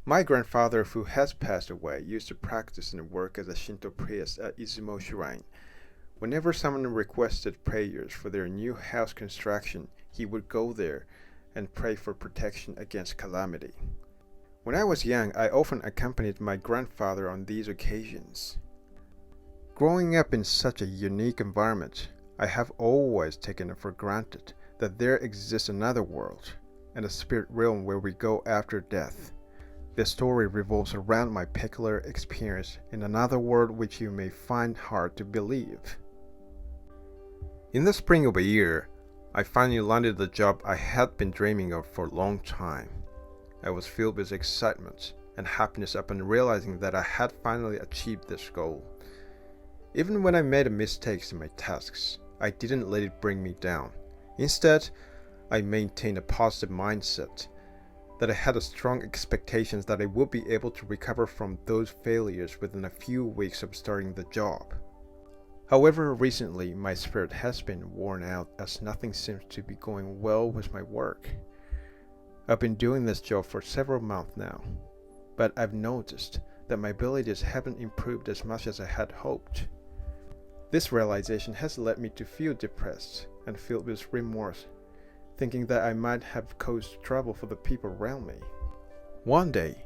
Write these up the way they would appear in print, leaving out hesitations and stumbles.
My grandfather, who has passed away, used to practice and work as a Shinto priest at Izumo Shrine. Whenever someone requested prayers for their new house construction, he would go there and pray for protection against calamity. When I was young, I often accompanied my grandfather on these occasions. Growing up in such a unique environment, I have always taken it for granted that there exists another world and a spirit realm where we go after death. This story revolves around my peculiar experience in another world which you may find hard to believe. In the spring of a year, I finally landed the job I had been dreaming of for a long time. I was filled with excitement and happiness upon realizing that I had finally achieved this goal. Even when I made mistakes in my tasks, I didn't let it bring me down. Instead, I maintained a positive mindset, that I had a strong expectations that I would be able to recover from those failures within a few weeks of starting the job. However, recently my spirit has been worn out as nothing seems to be going well with my work. I've been doing this job for several months now, but I've noticed that my abilities haven't improved as much as I had hoped. This realization has led me to feel depressed and filled with remorse, thinking that I might have caused trouble for the people around me. One day,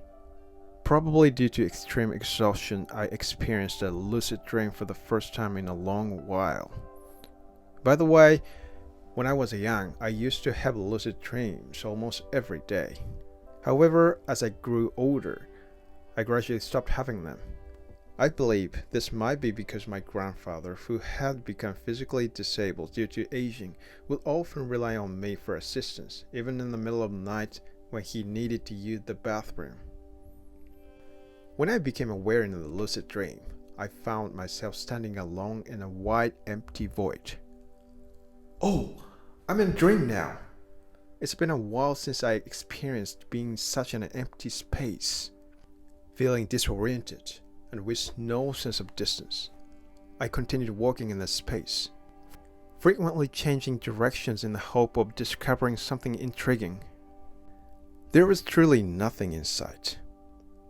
probably due to extreme exhaustion, I experienced a lucid dream for the first time in a long while. By the way, when I was young, I used to have lucid dreams almost every day. However, as I grew older, I gradually stopped having them. I believe this might be because my grandfather, who had become physically disabled due to aging, would often rely on me for assistance, even in the middle of the night when he needed to use the bathroom. When I became aware in the lucid dream, I found myself standing alone in a wide, empty void. Oh, I'm in a dream now. It's been a while since I experienced being such an empty space. Feeling disoriented and with no sense of distance, I continued walking in this space, frequently changing directions in the hope of discovering something intriguing. There was truly nothing in sight,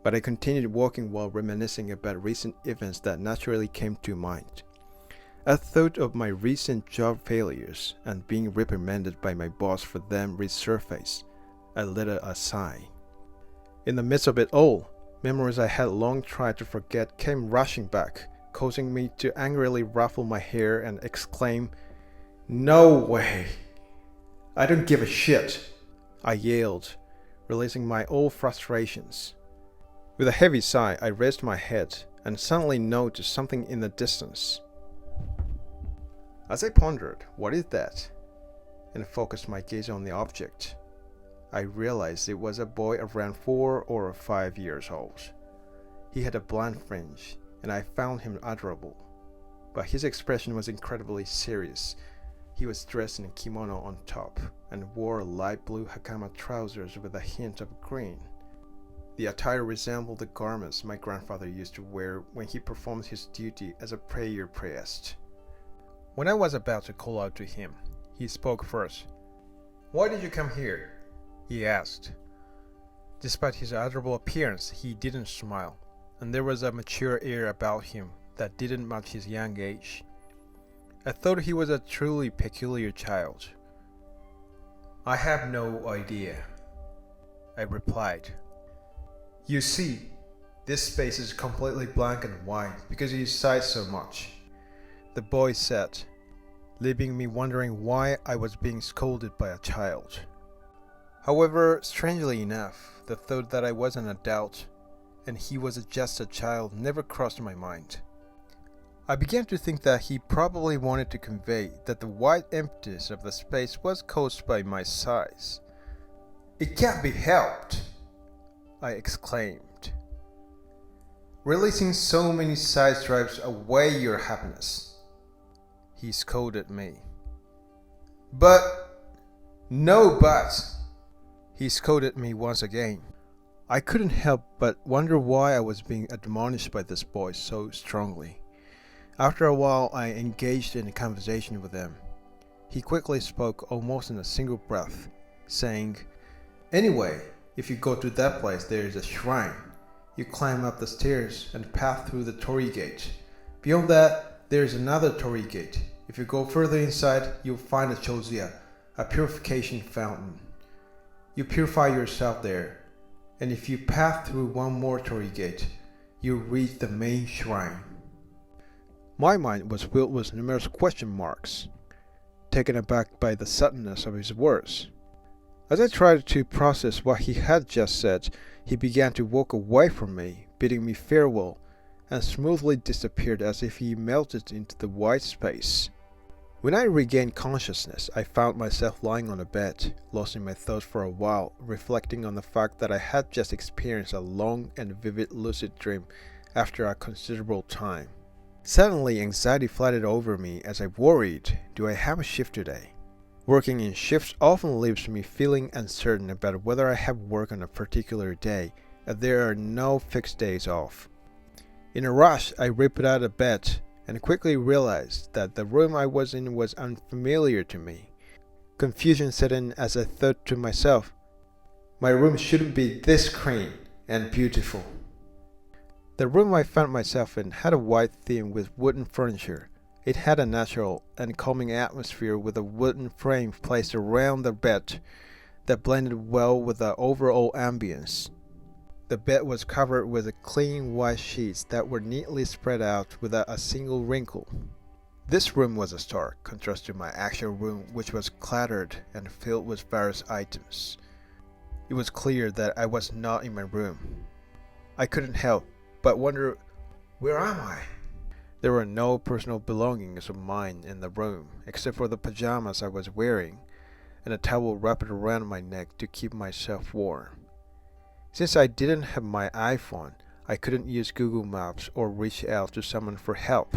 but I continued walking while reminiscing about recent events that naturally came to mind. I thought of my recent job failures and being reprimanded by my boss for them resurfaced. I let out a sigh. In the midst of it all, memories I had long tried to forget came rushing back, causing me to angrily ruffle my hair and exclaim, "No way! I don't give a shit!" I yelled, releasing my old frustrations. With a heavy sigh, I raised my head and suddenly noticed something in the distance. As I pondered, "What is that?" and focused my gaze on the object, I realized it was a boy around 4 or 5 years old. He had a blonde fringe, and I found him adorable, but his expression was incredibly serious. He was dressed in a kimono on top, and wore light blue hakama trousers with a hint of green. The attire resembled the garments my grandfather used to wear when he performed his duty as a prayer priest. When I was about to call out to him, he spoke first. "Why did you come here?" he asked. Despite his adorable appearance, he didn't smile, and there was a mature air about him that didn't match his young age. I thought he was a truly peculiar child. "I have no idea," I replied. "You see, this space is completely blank and white because you sigh so much," the boy said, leaving me wondering why I was being scolded by a child. However, strangely enough, the thought that I was an adult and he was just a child never crossed my mind. I began to think that he probably wanted to convey that the wide emptiness of the space was caused by my size. "It can't be helped," I exclaimed. "Releasing so many sighs drives away your happiness," he scolded me. "But, no buts," he scolded me once again. I couldn't help but wonder why I was being admonished by this boy so strongly. After a while, I engaged in a conversation with him. He quickly spoke almost in a single breath, saying, "Anyway, If you go to that place, there is a shrine. You climb up the stairs and pass through the torii gate. Beyond that, there is another torii gate. If you go further inside, you'll find a chosia, a purification fountain. You purify yourself there, and if you pass through one more torii gate, you'll reach the main shrine. My mind was filled with numerous question marks, taken aback by the suddenness of his words. As I tried to process what he had just said, he began to walk away from me, bidding me farewell, and smoothly disappeared as if he melted into the white space. When I regained consciousness, I found myself lying on a bed, lost in my thoughts for a while, reflecting on the fact that I had just experienced a long and vivid lucid dream after a considerable time. Suddenly, anxiety flooded over me as I worried, do I have a shift today? Working in shifts often leaves me feeling uncertain about whether I have work on a particular day, as there are no fixed days off. In a rush, I ripped out of bed and quickly realized that the room I was in was unfamiliar to me. Confusion set in as I thought to myself, my room shouldn't be this clean and beautiful. The room I found myself in had a white theme with wooden furniture. It had a natural and calming atmosphere with a wooden frame placed around the bed that blended well with the overall ambience. The bed was covered with clean white sheets that were neatly spread out without a single wrinkle. This room was a stark contrast to my actual room, which was cluttered and filled with various items. It was clear that I was not in my room. I couldn't help but wonder, where am I? There were no personal belongings of mine in the room, except for the pajamas I was wearing, and a towel wrapped around my neck to keep myself warm. Since I didn't have my iPhone, I couldn't use Google Maps or reach out to someone for help.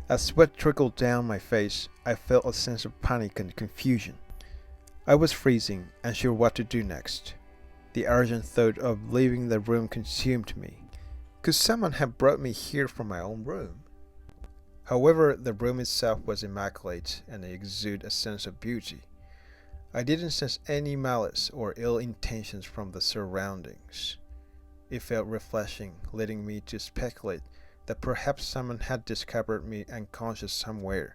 As sweat trickled down my face, I felt a sense of panic and confusion. I was freezing, unsure what to do next. The urgent thought of leaving the room consumed me. Could someone have brought me here from my own room? However, the room itself was immaculate and exuded a sense of beauty. I didn't sense any malice or ill intentions from the surroundings. It felt refreshing, leading me to speculate that perhaps someone had discovered me unconscious somewhere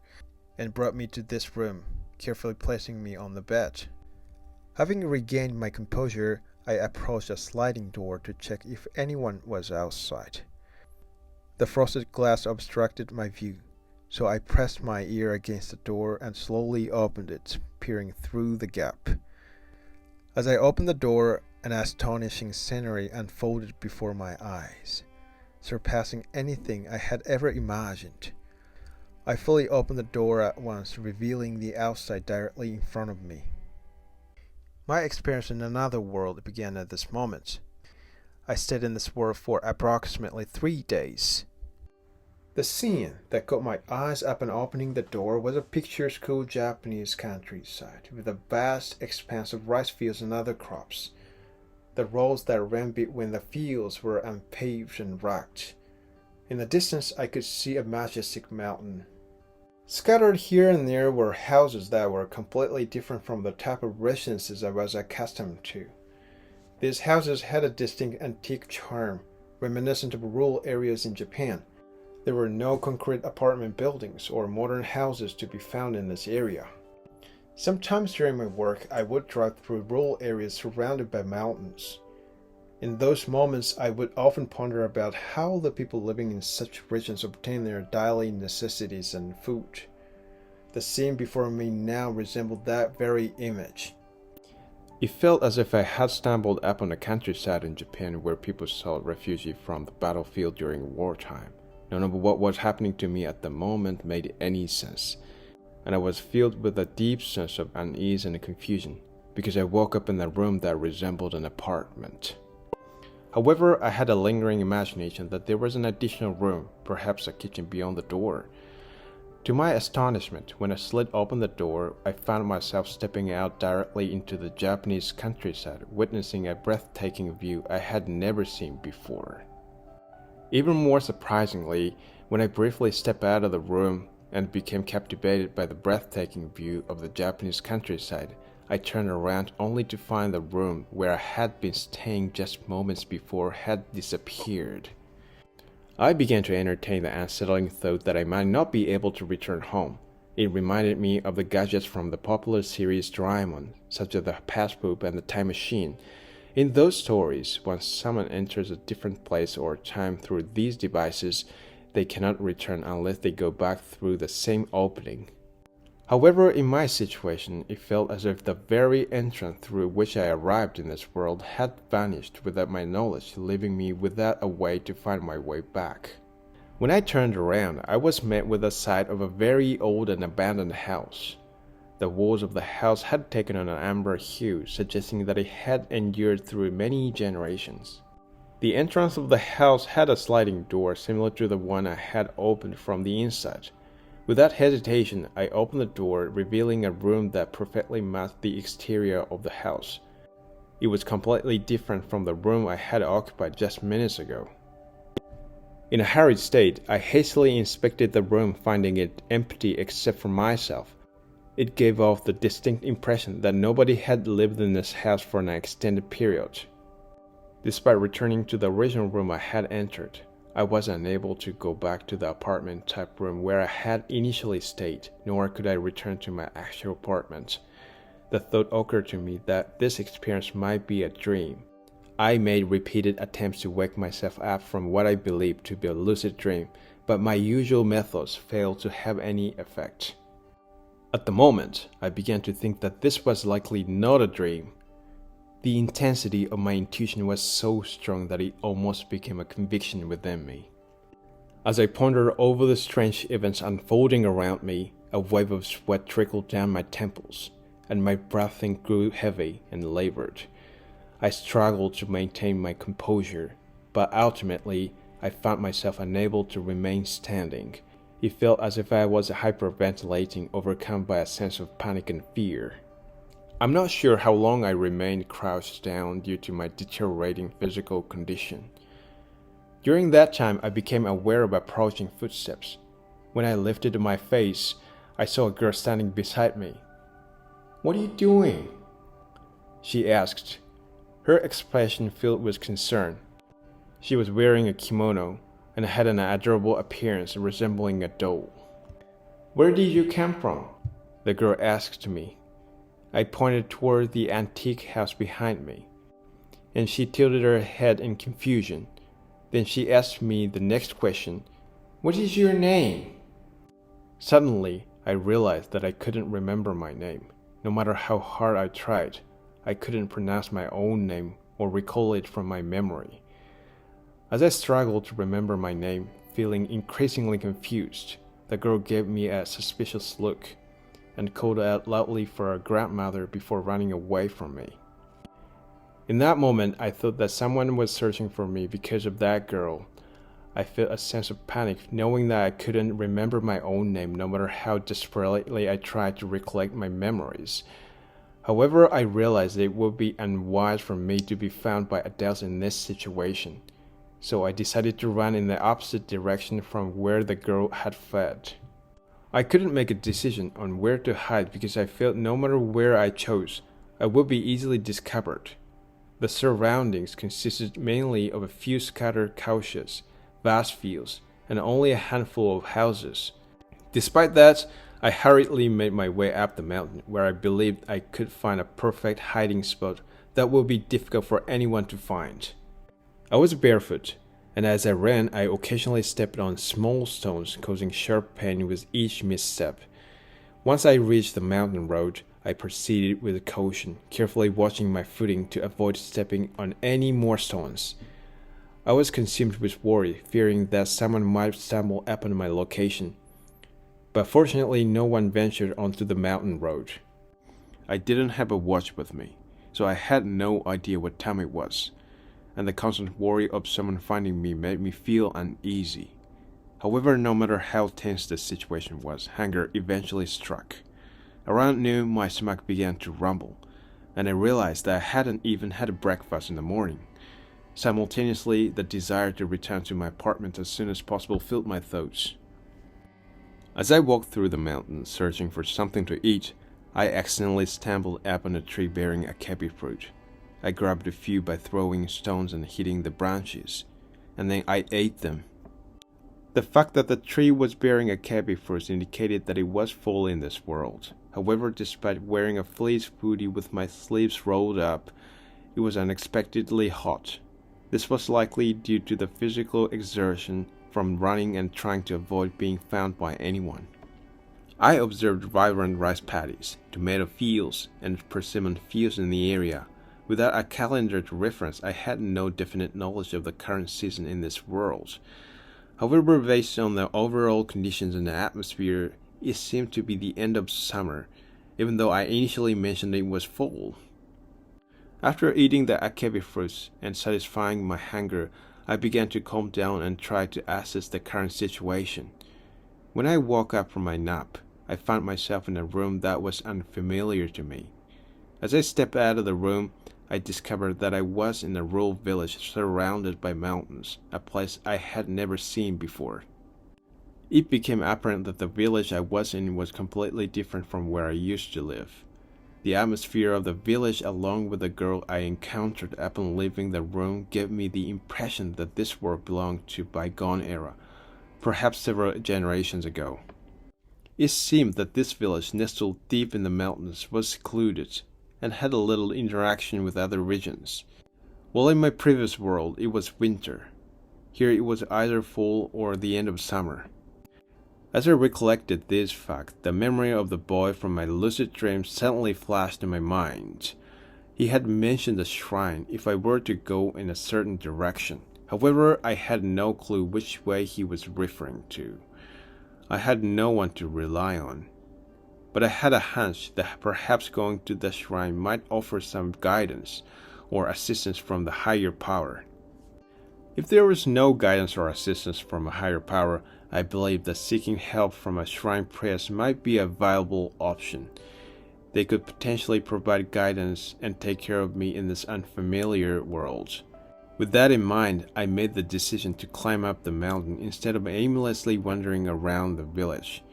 and brought me to this room, carefully placing me on the bed. Having regained my composure, I approached a sliding door to check if anyone was outside. The frosted glass obstructed my view, so I pressed my ear against the door and slowly opened it, peering through the gap. As I opened the door, an astonishing scenery unfolded before my eyes, surpassing anything I had ever imagined. I fully opened the door at once, revealing the outside directly in front of me. My experience in another world began at this moment. I stayed in this world for approximately 3 days. The scene that caught my eyes upon opening the door was a picturesque Japanese countryside with a vast expanse of rice fields and other crops. The roads that ran between the fields were unpaved and rugged. In the distance, I could see a majestic mountain. Scattered here and there were houses that were completely different from the type of residences I was accustomed to. These houses had a distinct antique charm, reminiscent of rural areas in Japan. There were no concrete apartment buildings or modern houses to be found in this area. Sometimes during my work, I would drive through rural areas surrounded by mountains. In those moments, I would often ponder about how the people living in such regions obtain their daily necessities and food. The scene before me now resembled that very image. It felt as if I had stumbled upon a countryside in Japan where people sought refuge from the battlefield during wartime. None of what was happening to me at the moment made any sense, and I was filled with a deep sense of unease and confusion, because I woke up in a room that resembled an apartment. However, I had a lingering imagination that there was an additional room, perhaps a kitchen beyond the door. To my astonishment, when I slid open the door, I found myself stepping out directly into the Japanese countryside, witnessing a breathtaking view I had never seen before. Even more surprisingly, when I briefly stepped out of the room and became captivated by the breathtaking view of the Japanese countryside, I turned around only to find the room where I had been staying just moments before had disappeared. I began to entertain the unsettling thought that I might not be able to return home. It reminded me of the gadgets from the popular series Doraemon, such as the passbook and the time machine. In those stories, once someone enters a different place or time through these devices, they cannot return unless they go back through the same opening. However, in my situation, it felt as if the very entrance through which I arrived in this world had vanished without my knowledge, leaving me without a way to find my way back. When I turned around, I was met with the sight of a very old and abandoned house. The walls of the house had taken on an amber hue, suggesting that it had endured through many generations. The entrance of the house had a sliding door similar to the one I had opened from the inside. Without hesitation, I opened the door, revealing a room that perfectly matched the exterior of the house. It was completely different from the room I had occupied just minutes ago. In a hurried state, I hastily inspected the room, finding it empty except for myself. It gave off the distinct impression that nobody had lived in this house for an extended period. Despite returning to the original room I had entered, I was unable to go back to the apartment-type room where I had initially stayed, nor could I return to my actual apartment. The thought occurred to me that this experience might be a dream. I made repeated attempts to wake myself up from what I believed to be a lucid dream, but my usual methods failed to have any effect. At the moment, I began to think that this was likely not a dream. The intensity of my intuition was so strong that it almost became a conviction within me. As I pondered over the strange events unfolding around me, a wave of sweat trickled down my temples, and my breathing grew heavy and labored. I struggled to maintain my composure, but ultimately I found myself unable to remain standing. It felt as if I was hyperventilating, overcome by a sense of panic and fear. I'm not sure how long I remained crouched down due to my deteriorating physical condition. During that time, I became aware of approaching footsteps. When I lifted my face, I saw a girl standing beside me. "What are you doing?" she asked, her expression filled with concern. She was wearing a kimono and had an adorable appearance resembling a doll. "Where did you come from?" the girl asked me. I pointed toward the antique house behind me, and she tilted her head in confusion. Then she asked me the next question, "What is your name?" Suddenly, I realized that I couldn't remember my name. No matter how hard I tried, I couldn't pronounce my own name or recall it from my memory. As I struggled to remember my name, feeling increasingly confused, the girl gave me a suspicious look and called out loudly for her grandmother before running away from me. In that moment, I thought that someone was searching for me because of that girl. I felt a sense of panic, knowing that I couldn't remember my own name no matter how desperately I tried to recollect my memories. However, I realized it would be unwise for me to be found by adults in this situation, so I decided to run in the opposite direction from where the girl had fled. I couldn't make a decision on where to hide because I felt no matter where I chose, I would be easily discovered. The surroundings consisted mainly of a few scattered couches, vast fields, and only a handful of houses. Despite that, I hurriedly made my way up the mountain, where I believed I could find a perfect hiding spot that would be difficult for anyone to find. I was barefoot, and as I ran, I occasionally stepped on small stones, causing sharp pain with each misstep. Once I reached the mountain road, I proceeded with caution, carefully watching my footing to avoid stepping on any more stones. I was consumed with worry, fearing that someone might stumble upon my location. But fortunately, no one ventured onto the mountain road. I didn't have a watch with me, so I had no idea what time it was, and the constant worry of someone finding me made me feel uneasy. However, no matter how tense the situation was, hunger eventually struck. Around noon, my stomach began to rumble, and I realized that I hadn't even had breakfast in the morning. Simultaneously, the desire to return to my apartment as soon as possible filled my thoughts. As I walked through the mountains searching for something to eat, I accidentally stumbled upon a tree bearing akebi fruit. I grabbed a few by throwing stones and hitting the branches, and then I ate them. The fact that the tree was bearing akebi fruits indicated that it was full in this world. However, despite wearing a fleece hoodie with my sleeves rolled up, it was unexpectedly hot. This was likely due to the physical exertion from running and trying to avoid being found by anyone. I observed vibrant rice paddies, tomato fields, and persimmon fields in the area. Without a calendar to reference, I had no definite knowledge of the current season in this world. However, based on the overall conditions in the atmosphere, it seemed to be the end of summer, even though I initially mentioned it was fall. After eating the akebi fruits and satisfying my hunger, I began to calm down and try to assess the current situation. When I woke up from my nap, I found myself in a room that was unfamiliar to me. As I stepped out of the room, I discovered that I was in a rural village surrounded by mountains, a place I had never seen before. It became apparent that the village I was in was completely different from where I used to live. The atmosphere of the village, along with the girl I encountered upon leaving the room, gave me the impression that this world belonged to a bygone era, perhaps several generations ago. It seemed that this village, nestled deep in the mountains, was secluded and had a little interaction with other regions. While in my previous world it was winter, here it was either fall or the end of summer. As I recollected this fact, the memory of the boy from my lucid dream suddenly flashed in my mind. He had mentioned the shrine if I were to go in a certain direction. However, I had no clue which way he was referring to. I had no one to rely on. But I had a hunch that perhaps going to the shrine might offer some guidance or assistance from the higher power. If there was no guidance or assistance from a higher power, I believed that seeking help from a shrine priest might be a viable option. They could potentially provide guidance and take care of me in this unfamiliar world. With that in mind, I made the decision to climb up the mountain instead of aimlessly wandering around the village.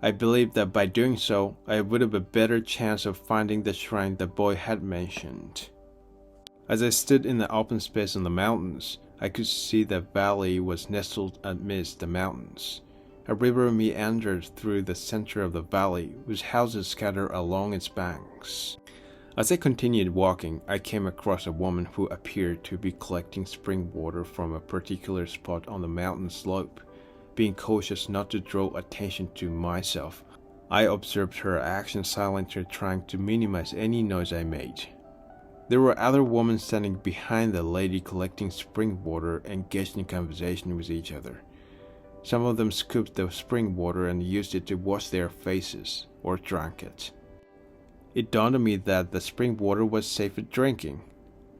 I believed that by doing so, I would have a better chance of finding the shrine the boy had mentioned. As I stood in the open space on the mountains, I could see the valley was nestled amidst the mountains. A river meandered through the center of the valley, with houses scattered along its banks. As I continued walking, I came across a woman who appeared to be collecting spring water from a particular spot on the mountain slope. Being cautious not to draw attention to myself, I observed her actions silently, trying to minimize any noise I made. There were other women standing behind the lady collecting spring water, engaged in conversation with each other. Some of them scooped the spring water and used it to wash their faces, or drank it. It dawned on me that the spring water was safe for drinking.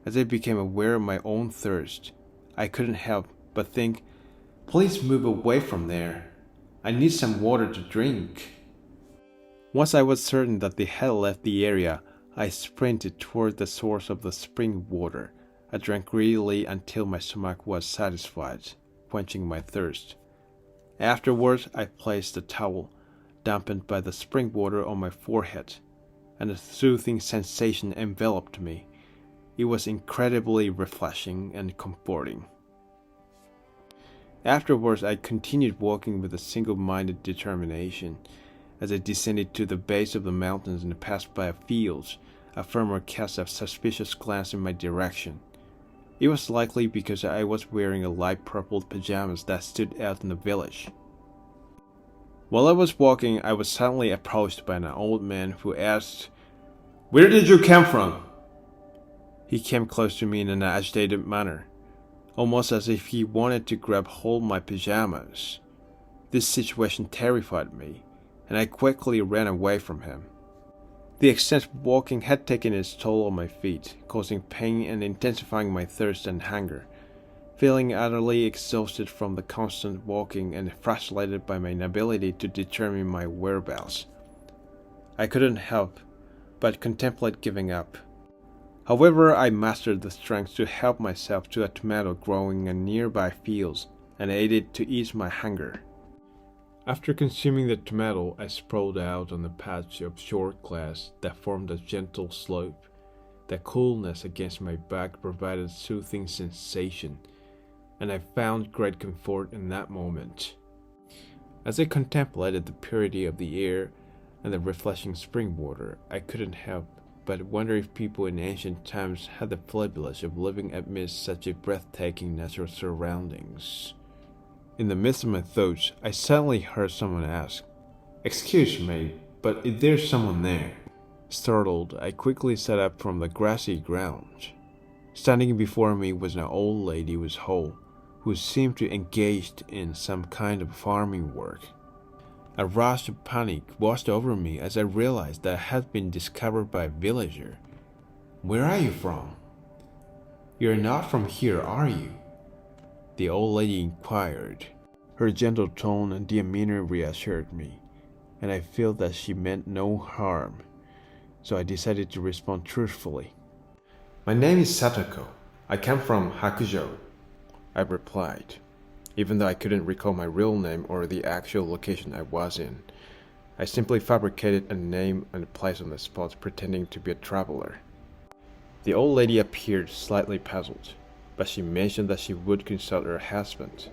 As I became aware of my own thirst, I couldn't help but think, "Please move away from there. I need some water to drink." Once I was certain that they had left the area, I sprinted toward the source of the spring water. I drank greedily until my stomach was satisfied, quenching my thirst. Afterwards, I placed the towel, dampened by the spring water, on my forehead, and a soothing sensation enveloped me. It was incredibly refreshing and comforting. Afterwards, I continued walking with a single-minded determination. As I descended to the base of the mountains and passed by fields, a farmer cast a suspicious glance in my direction. It was likely because I was wearing a light purple pajamas that stood out in the village. While I was walking, I was suddenly approached by an old man who asked, "Where did you come from?" He came close to me in an agitated manner, almost as if he wanted to grab hold of my pajamas. This situation terrified me, and I quickly ran away from him. The extensive walking had taken its toll on my feet, causing pain and intensifying my thirst and hunger. Feeling utterly exhausted from the constant walking and frustrated by my inability to determine my whereabouts, I couldn't help but contemplate giving up. However, I mustered the strength to help myself to a tomato growing in nearby fields and ate it to ease my hunger. After consuming the tomato, I sprawled out on a patch of short grass that formed a gentle slope. The coolness against my back provided a soothing sensation, and I found great comfort in that moment. As I contemplated the purity of the air and the refreshing spring water, I couldn't help but wonder if people in ancient times had the privilege of living amidst such a breathtaking natural surroundings. In the midst of my thoughts, I suddenly heard someone ask, "Excuse me, but is there someone there?" Startled, I quickly sat up from the grassy ground. Standing before me was an old lady with hoe, who seemed to engaged in some kind of farming work. A rush of panic washed over me as I realized that I had been discovered by a villager. "Where are you from?" "You're not from here, are you?" the old lady inquired. Her gentle tone and demeanor reassured me, and I felt that she meant no harm, so I decided to respond truthfully. "My name is Satoko. I come from Hakujo," I replied, even though I couldn't recall my real name or the actual location I was in. I simply fabricated a name and a place on the spot, pretending to be a traveler. The old lady appeared slightly puzzled, but she mentioned that she would consult her husband,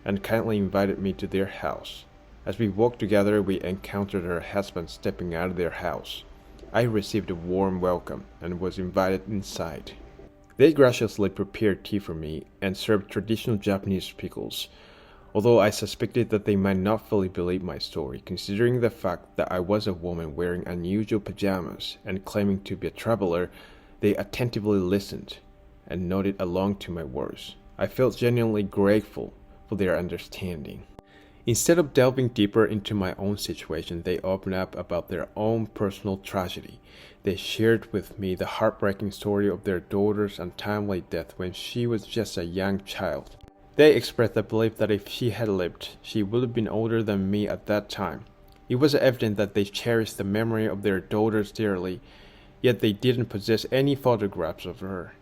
and kindly invited me to their house. As we walked together, we encountered her husband stepping out of their house. I received a warm welcome and was invited inside. They graciously prepared tea for me and served traditional Japanese pickles, although I suspected that they might not fully believe my story, considering the fact that I was a woman wearing unusual pajamas and claiming to be a traveler. They attentively listened and nodded along to my words. I felt genuinely grateful for their understanding. Instead of delving deeper into my own situation, they opened up about their own personal tragedy. They shared with me the heartbreaking story of their daughter's untimely death when she was just a young child. They expressed the belief that if she had lived, she would have been older than me at that time. It was evident that they cherished the memory of their daughters dearly, yet they didn't possess any photographs of her.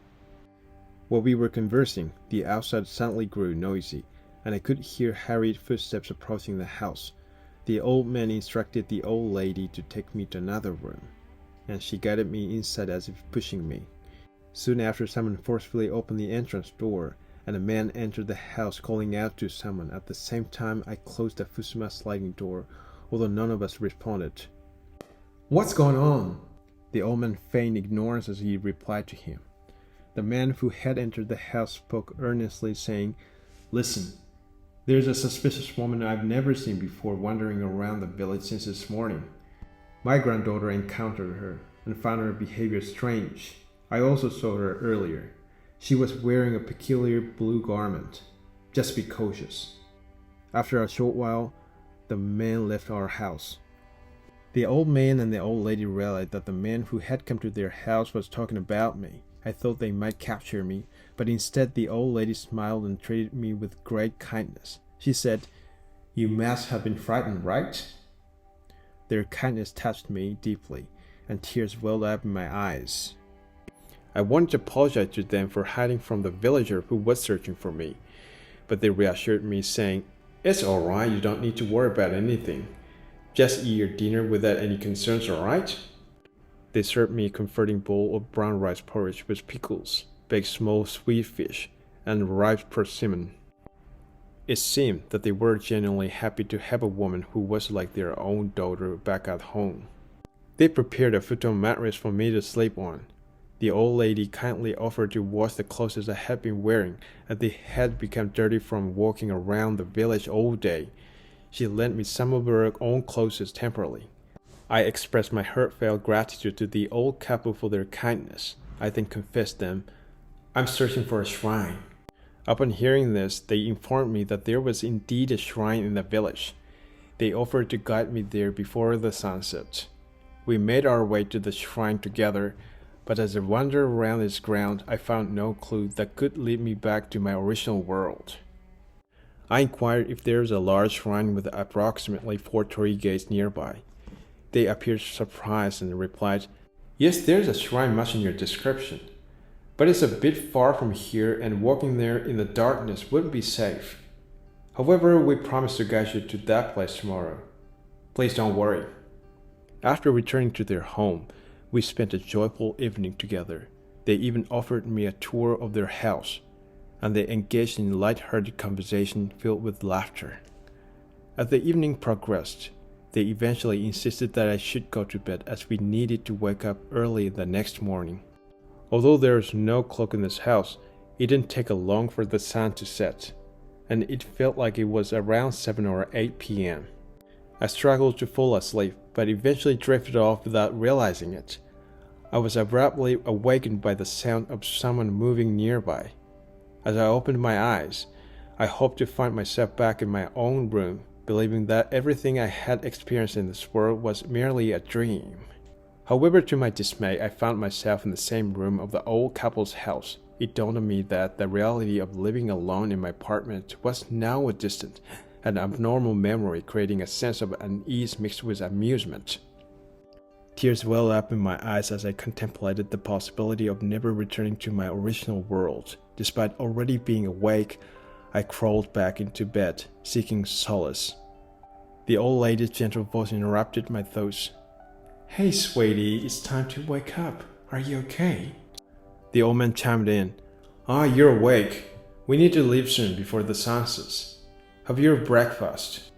While we were conversing, the outside suddenly grew noisy, and I could hear hurried footsteps approaching the house. The old man instructed the old lady to take me to another room, and she guided me inside as if pushing me. Soon after, someone forcefully opened the entrance door, and a man entered the house calling out to someone. At the same time, I closed the Fusuma sliding door, although none of us responded. "What's going on?" The old man feigned ignorance as he replied to him. The man who had entered the house spoke earnestly, saying, "Listen, there's a suspicious woman I've never seen before wandering around the village since this morning. My granddaughter encountered her and found her behavior strange. I also saw her earlier. She was wearing a peculiar blue garment. Just be cautious." After a short while, the man left our house. The old man and the old lady realized that the man who had come to their house was talking about me. I thought they might capture me, but instead the old lady smiled and treated me with great kindness. She said, "You must have been frightened, right?" Their kindness touched me deeply, and tears welled up in my eyes. I wanted to apologize to them for hiding from the villager who was searching for me, but they reassured me, saying, "It's alright, you don't need to worry about anything. Just eat your dinner without any concerns, alright?" They served me a comforting bowl of brown rice porridge with pickles, baked small sweet fish, and ripe persimmon. It seemed that they were genuinely happy to have a woman who was like their own daughter back at home. They prepared a futon mattress for me to sleep on. The old lady kindly offered to wash the clothes I had been wearing, as they had become dirty from walking around the village all day. She lent me some of her own clothes temporarily. I expressed my heartfelt gratitude to the old couple for their kindness. I then confessed them, "I'm searching for a shrine." Upon hearing this, they informed me that there was indeed a shrine in the village. They offered to guide me there before the sunset. We made our way to the shrine together, but as I wandered around its grounds, I found no clue that could lead me back to my original world. I inquired if there was a large shrine with approximately 4 torii gates nearby. They appeared surprised and replied, "Yes, there's a shrine much in your description, but it's a bit far from here and walking there in the darkness wouldn't be safe." However, we promise to guide you to that place tomorrow. Please don't worry." After returning to their home, we spent a joyful evening together. They even offered me a tour of their house, and they engaged in light-hearted conversation filled with laughter. As the evening progressed, they eventually insisted that I should go to bed as we needed to wake up early the next morning. Although there is no clock in this house, it didn't take long for the sun to set, and it felt like it was around 7 or 8 p.m. I struggled to fall asleep, but eventually drifted off without realizing it. I was abruptly awakened by the sound of someone moving nearby. As I opened my eyes, I hoped to find myself back in my own room, believing that everything I had experienced in this world was merely a dream. However, to my dismay, I found myself in the same room of the old couple's house. It dawned on me that the reality of living alone in my apartment was now a distant and abnormal memory, creating a sense of unease mixed with amusement. Tears welled up in my eyes as I contemplated the possibility of never returning to my original world. Despite already being awake, I crawled back into bed, seeking solace. The old lady's gentle voice interrupted my thoughts. "Hey, sweetie, it's time to wake up. Are you okay?" The old man chimed in. You're awake. We need to leave soon before the sun sets. Have your breakfast."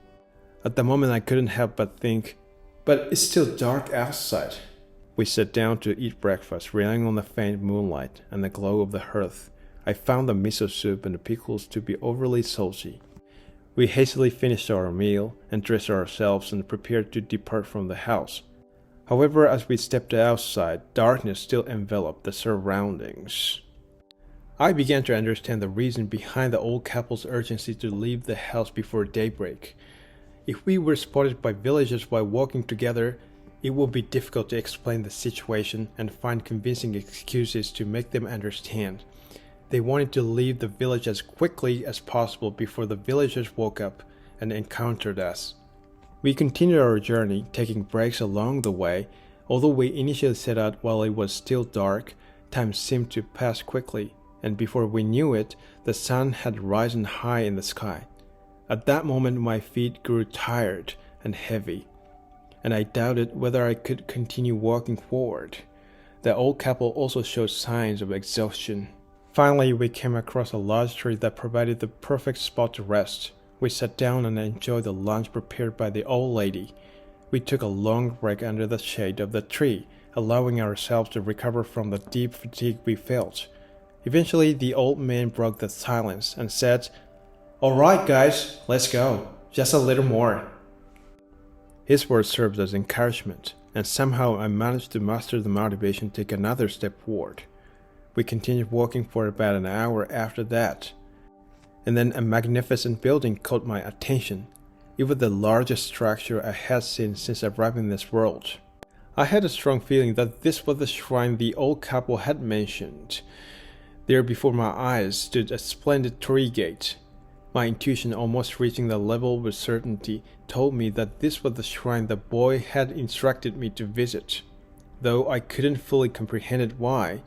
At the moment, I couldn't help but think, but it's still dark outside. We sat down to eat breakfast, relying on the faint moonlight and the glow of the hearth. I found the miso soup and the pickles to be overly salty. We hastily finished our meal and dressed ourselves and prepared to depart from the house. However, as we stepped outside, darkness still enveloped the surroundings. I began to understand the reason behind the old couple's urgency to leave the house before daybreak. If we were spotted by villagers while walking together, it would be difficult to explain the situation and find convincing excuses to make them understand. They wanted to leave the village as quickly as possible before the villagers woke up and encountered us. We continued our journey, taking breaks along the way. Although we initially set out while it was still dark, time seemed to pass quickly, and before we knew it, the sun had risen high in the sky. At that moment, my feet grew tired and heavy, and I doubted whether I could continue walking forward. The old couple also showed signs of exhaustion. Finally, we came across a large tree that provided the perfect spot to rest. We sat down and enjoyed the lunch prepared by the old lady. We took a long break under the shade of the tree, allowing ourselves to recover from the deep fatigue we felt. Eventually, the old man broke the silence and said, "All right, guys, let's go. Just a little more." His words served as encouragement, and somehow I managed to muster the motivation to take another step forward. We continued walking for about an hour after that, and then a magnificent building caught my attention. It was the largest structure I had seen since arriving in this world. I had a strong feeling that this was the shrine the old couple had mentioned. There before my eyes stood a splendid torii gate. My intuition, almost reaching the level with certainty, told me that this was the shrine the boy had instructed me to visit. Though I couldn't fully comprehend why,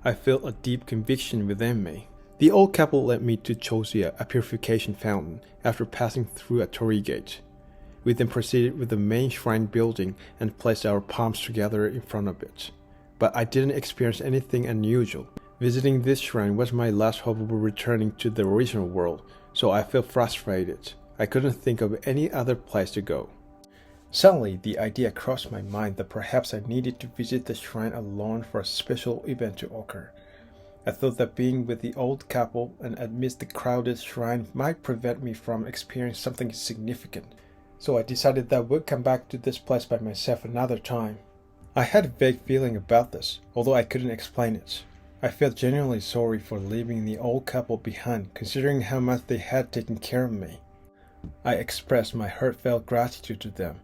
I felt a deep conviction within me. The old couple led me to Chosia, a purification fountain, after passing through a torii gate. We then proceeded with the main shrine building and placed our palms together in front of it. But I didn't experience anything unusual. Visiting this shrine was my last hope of returning to the original world, so I felt frustrated. I couldn't think of any other place to go. Suddenly, the idea crossed my mind that perhaps I needed to visit the shrine alone for a special event to occur. I thought that being with the old couple and amidst the crowded shrine might prevent me from experiencing something significant, so I decided that I would come back to this place by myself another time. I had a vague feeling about this, although I couldn't explain it. I felt genuinely sorry for leaving the old couple behind, considering how much they had taken care of me. I expressed my heartfelt gratitude to them,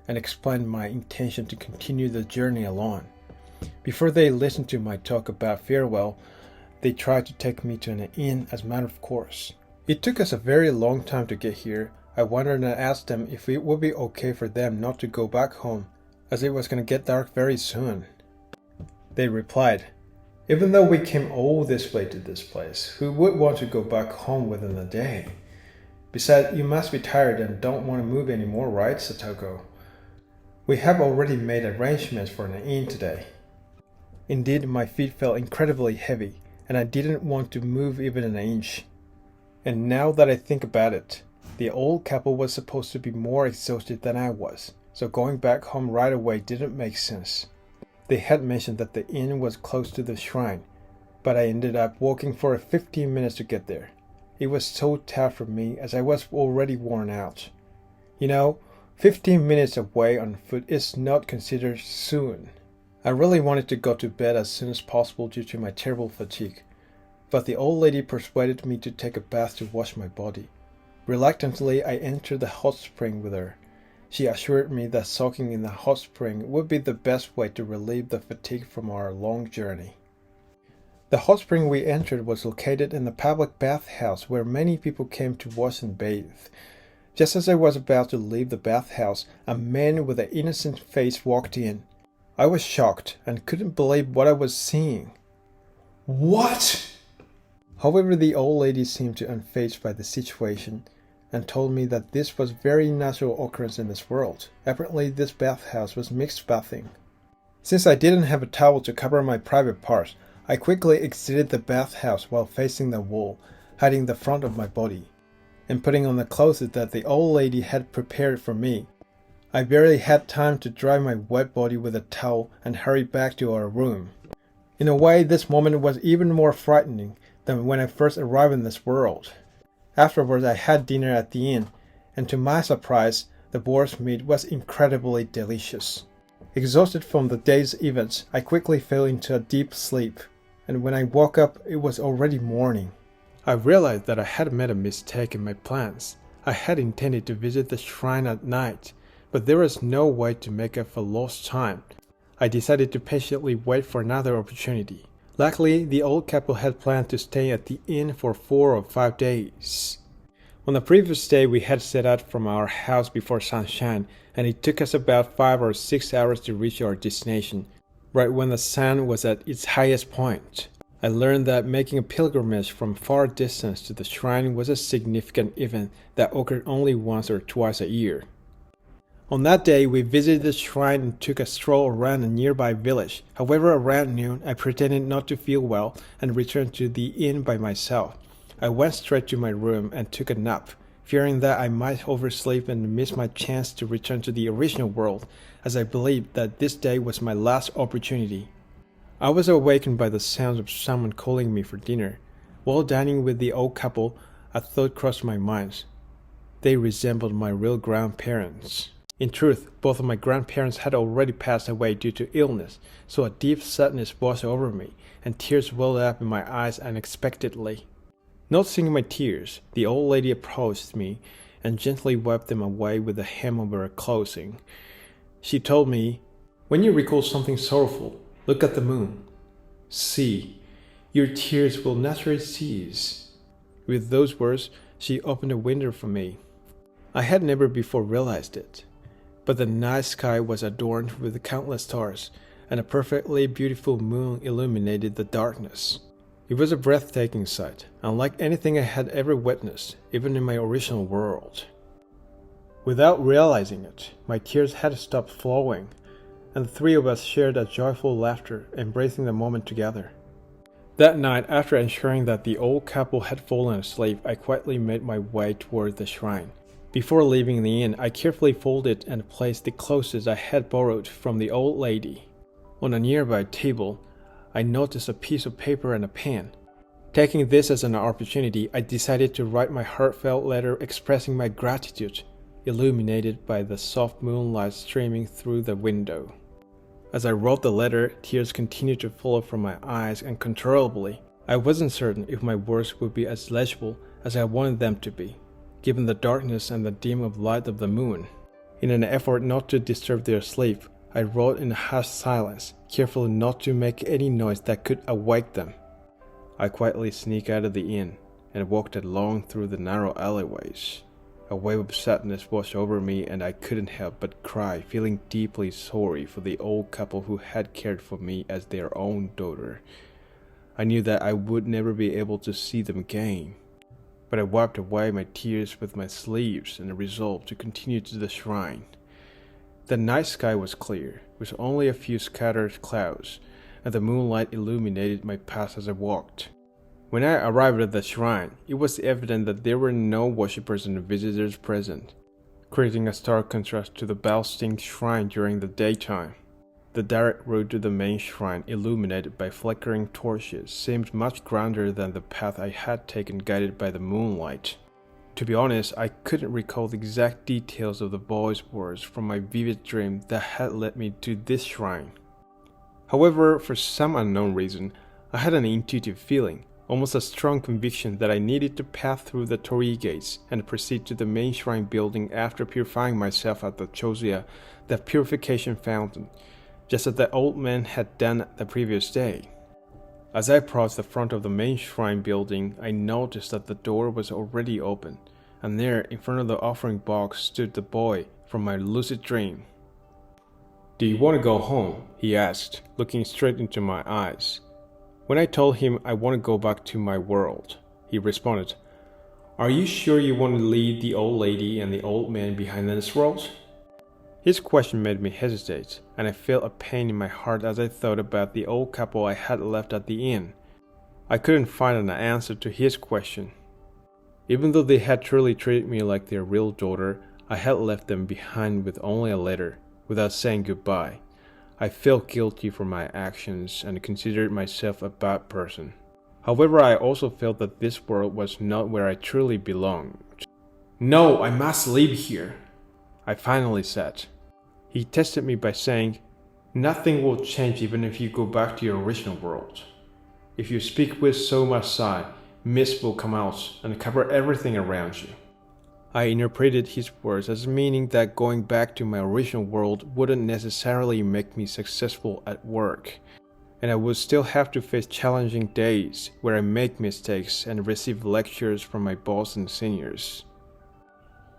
and explained my intention to continue the journey alone. Before they listened to my talk about farewell, they tried to take me to an inn as a matter of course. It took us a very long time to get here. I wondered and asked them if it would be okay for them not to go back home, as it was going to get dark very soon. They replied, "Even though we came all this way to this place, who would want to go back home within a day? Besides, you must be tired and don't want to move anymore, right, Satoko? We have already made arrangements for an inn today. Indeed, my feet felt incredibly heavy, and I didn't want to move even an inch. And now that I think about it, the old couple was supposed to be more exhausted than I was, so going back home right away didn't make sense. They had mentioned that the inn was close to the shrine, but I ended up walking for 15 minutes to get there. It was so tough for me as I was already worn out. 15 minutes away on foot is not considered soon. I really wanted to go to bed as soon as possible due to my terrible fatigue, but the old lady persuaded me to take a bath to wash my body. Reluctantly, I entered the hot spring with her. She assured me that soaking in the hot spring would be the best way to relieve the fatigue from our long journey. The hot spring we entered was located in the public bathhouse where many people came to wash and bathe. Just as I was about to leave the bathhouse, a man with an innocent face walked in. I was shocked and couldn't believe what I was seeing. What? However, the old lady seemed unfazed by the situation and told me that this was a very natural occurrence in this world. Apparently, this bathhouse was mixed bathing. Since I didn't have a towel to cover my private parts, I quickly exited the bathhouse while facing the wall, hiding the front of my body, and putting on the clothes that the old lady had prepared for me. I barely had time to dry my wet body with a towel and hurry back to our room. In a way, this moment was even more frightening than when I first arrived in this world. Afterwards, I had dinner at the inn, and to my surprise, the boar's meat was incredibly delicious. Exhausted from the day's events, I quickly fell into a deep sleep, and when I woke up, it was already morning. I realized that I had made a mistake in my plans. I had intended to visit the shrine at night, but there was no way to make up for lost time. I decided to patiently wait for another opportunity. Luckily, the old couple had planned to stay at the inn for 4 or 5 days. On the previous day, we had set out from our house before sunshine, and it took us about 5 or 6 hours to reach our destination, right when the sun was at its highest point. I learned that making a pilgrimage from far distance to the shrine was a significant event that occurred only once or twice a year. On that day, we visited the shrine and took a stroll around a nearby village. However, around noon, I pretended not to feel well and returned to the inn by myself. I went straight to my room and took a nap, fearing that I might oversleep and miss my chance to return to the original world, as I believed that this day was my last opportunity. I was awakened by the sounds of someone calling me for dinner. While dining with the old couple, a thought crossed my mind. They resembled my real grandparents. In truth, both of my grandparents had already passed away due to illness, so a deep sadness washed over me, and tears welled up in my eyes unexpectedly. Noticing my tears, the old lady approached me and gently wiped them away with the hem of her clothing. She told me, "When you recall something sorrowful, look at the moon. See, your tears will naturally cease." With those words, she opened a window for me. I had never before realized it, but the night sky was adorned with countless stars, and a perfectly beautiful moon illuminated the darkness. It was a breathtaking sight, unlike anything I had ever witnessed, even in my original world. Without realizing it, my tears had stopped flowing, and the three of us shared a joyful laughter, embracing the moment together. That night, after ensuring that the old couple had fallen asleep, I quietly made my way toward the shrine. Before leaving the inn, I carefully folded and placed the clothes I had borrowed from the old lady. On a nearby table, I noticed a piece of paper and a pen. Taking this as an opportunity, I decided to write my heartfelt letter expressing my gratitude, illuminated by the soft moonlight streaming through the window. As I wrote the letter, tears continued to flow from my eyes uncontrollably. I wasn't certain if my words would be as legible as I wanted them to be, given the darkness and the dim of light of the moon. In an effort not to disturb their sleep, I wrote in a hushed silence, careful not to make any noise that could awake them. I quietly sneaked out of the inn and walked along through the narrow alleyways. A wave of sadness washed over me, and I couldn't help but cry, feeling deeply sorry for the old couple who had cared for me as their own daughter. I knew that I would never be able to see them again. but I wiped away my tears with my sleeves and resolved to continue to the shrine. The night sky was clear, with only a few scattered clouds, and the moonlight illuminated my path as I walked. When I arrived at the shrine, it was evident that there were no worshippers and visitors present, creating a stark contrast to the bell-stinged shrine during the daytime. The direct route to the main shrine, illuminated by flickering torches, seemed much grander than the path I had taken guided by the moonlight. To be honest, I couldn't recall the exact details of the boy's words from my vivid dream that had led me to this shrine. However, for some unknown reason, I had an intuitive feeling, almost a strong conviction that I needed to pass through the torii gates and proceed to the main shrine building after purifying myself at the chosia, the purification fountain, just as the old man had done the previous day. As I approached the front of the main shrine building, I noticed that the door was already open, and there, in front of the offering box, stood the boy from my lucid dream. "Do you want to go home?" he asked, looking straight into my eyes. When I told him I want to go back to my world, he responded, "Are you sure you want to leave the old lady and the old man behind in this world?" His question made me hesitate, and I felt a pain in my heart as I thought about the old couple I had left at the inn. I couldn't find an answer to his question. Even though they had truly treated me like their real daughter, I had left them behind with only a letter, without saying goodbye. I felt guilty for my actions and considered myself a bad person. However, I also felt that this world was not where I truly belonged. "No, I must leave here," I finally said. He tested me by saying, "Nothing will change even if you go back to your original world. If you speak with so much sigh, mist will come out and cover everything around you." I interpreted his words as meaning that going back to my original world wouldn't necessarily make me successful at work, and I would still have to face challenging days where I make mistakes and receive lectures from my boss and seniors.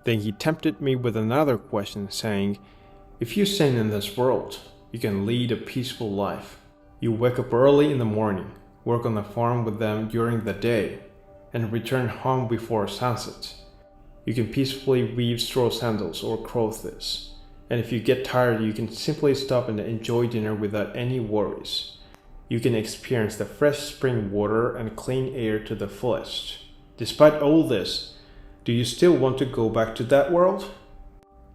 Then he tempted me with another question, saying, "If you stay in this world, you can lead a peaceful life. You wake up early in the morning, work on the farm with them during the day, and return home before sunset. You can peacefully weave straw sandals or clothes, and if you get tired, you can simply stop and enjoy dinner without any worries. You can experience the fresh spring water and clean air to the fullest. Despite all this, do you still want to go back to that world?"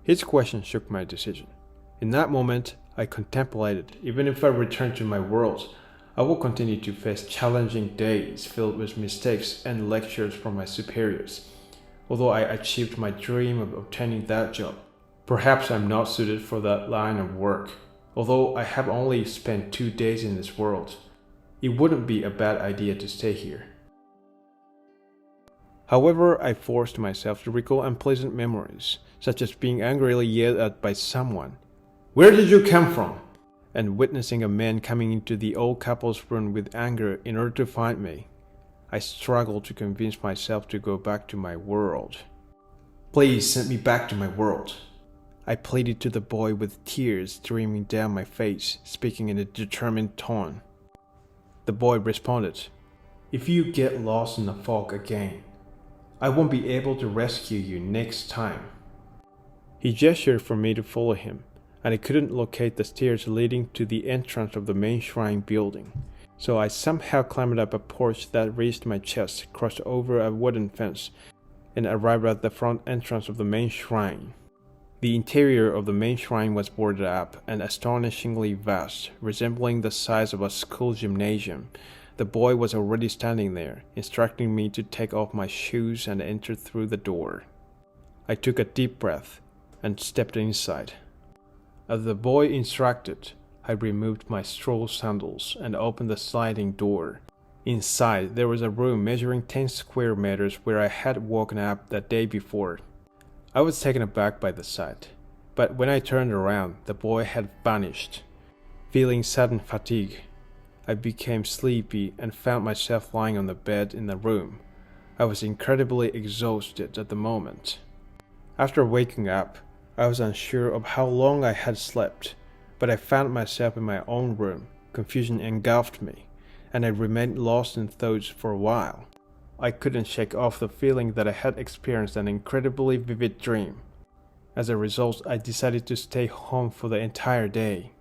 His question shook my decision. In that moment, I contemplated, even if I return to my world, I will continue to face challenging days filled with mistakes and lectures from my superiors. Although I achieved my dream of obtaining that job, perhaps I'm not suited for that line of work. Although I have only spent 2 days in this world, it wouldn't be a bad idea to stay here. However, I forced myself to recall unpleasant memories, such as being angrily yelled at by someone, "Where did you come from?" and witnessing a man coming into the old couple's room with anger in order to find me. I struggled to convince myself to go back to my world. "Please send me back to my world," I pleaded to the boy with tears streaming down my face, speaking in a determined tone. The boy responded, "If you get lost in the fog again, I won't be able to rescue you next time." He gestured for me to follow him, and I couldn't locate the stairs leading to the entrance of the main shrine building. So I somehow climbed up a porch that reached my chest, crossed over a wooden fence, and arrived at the front entrance of the main shrine. The interior of the main shrine was boarded up and astonishingly vast, resembling the size of a school gymnasium. The boy was already standing there, instructing me to take off my shoes and enter through the door. I took a deep breath and stepped inside. As the boy instructed, I removed my straw sandals and opened the sliding door. Inside, there was a room measuring 10 square meters where I had woken up the day before. I was taken aback by the sight, but when I turned around, the boy had vanished. Feeling sudden fatigue, I became sleepy and found myself lying on the bed in the room. I was incredibly exhausted at the moment. After waking up, I was unsure of how long I had slept, but I found myself in my own room. Confusion engulfed me, and I remained lost in thoughts for a while. I couldn't shake off the feeling that I had experienced an incredibly vivid dream. As a result, I decided to stay home for the entire day.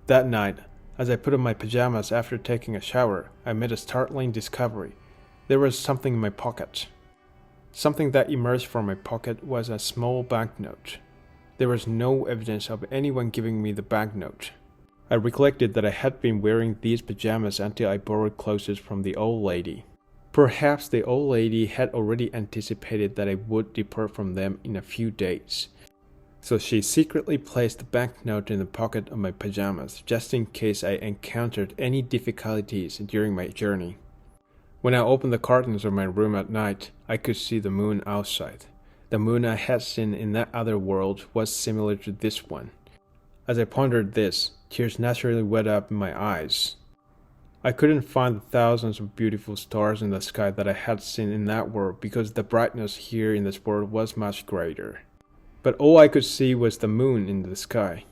That night, as I put on my pajamas after taking a shower, I made a startling discovery. There was something in my pocket. Something that emerged from my pocket was a small banknote. There was no evidence of anyone giving me the banknote. I recollected that I had been wearing these pajamas until I borrowed clothes from the old lady. Perhaps the old lady had already anticipated that I would depart from them in a few days. So she secretly placed the banknote in the pocket of my pajamas just in case I encountered any difficulties during my journey. When I opened the curtains of my room at night, I could see the moon outside. The moon I had seen in that other world was similar to this one. As I pondered this, tears naturally welled up in my eyes. I couldn't find the thousands of beautiful stars in the sky that I had seen in that world because the brightness here in this world was much greater. But all I could see was the moon in the sky.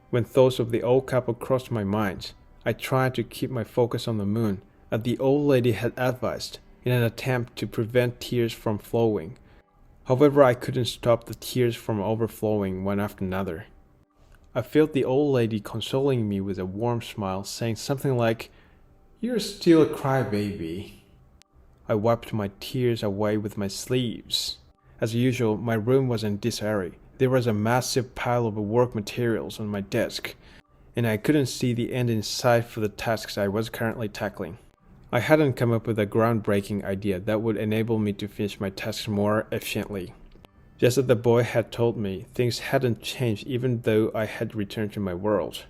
When thoughts of the old couple crossed my mind, I tried to keep my focus on the moon, as the old lady had advised, in an attempt to prevent tears from flowing. However, I couldn't stop the tears from overflowing one after another. I felt the old lady consoling me with a warm smile, saying something like, "You're still a crybaby." I wiped my tears away with my sleeves. As usual, my room was in disarray. There was a massive pile of work materials on my desk, and I couldn't see the end in sight for the tasks I was currently tackling. I hadn't come up with a groundbreaking idea that would enable me to finish my tasks more efficiently. Just as the boy had told me, things hadn't changed even though I had returned to my world.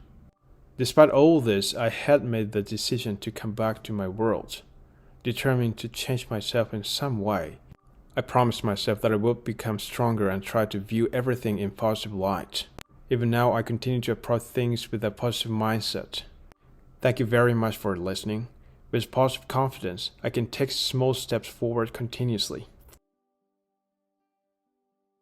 Despite all this, I had made the decision to come back to my world, determined to change myself in some way. I promised myself that I would become stronger and try to view everything in positive light. Even now, I continue to approach things with a positive mindset. Thank you very much for listening. With positive confidence, I can take small steps forward continuously.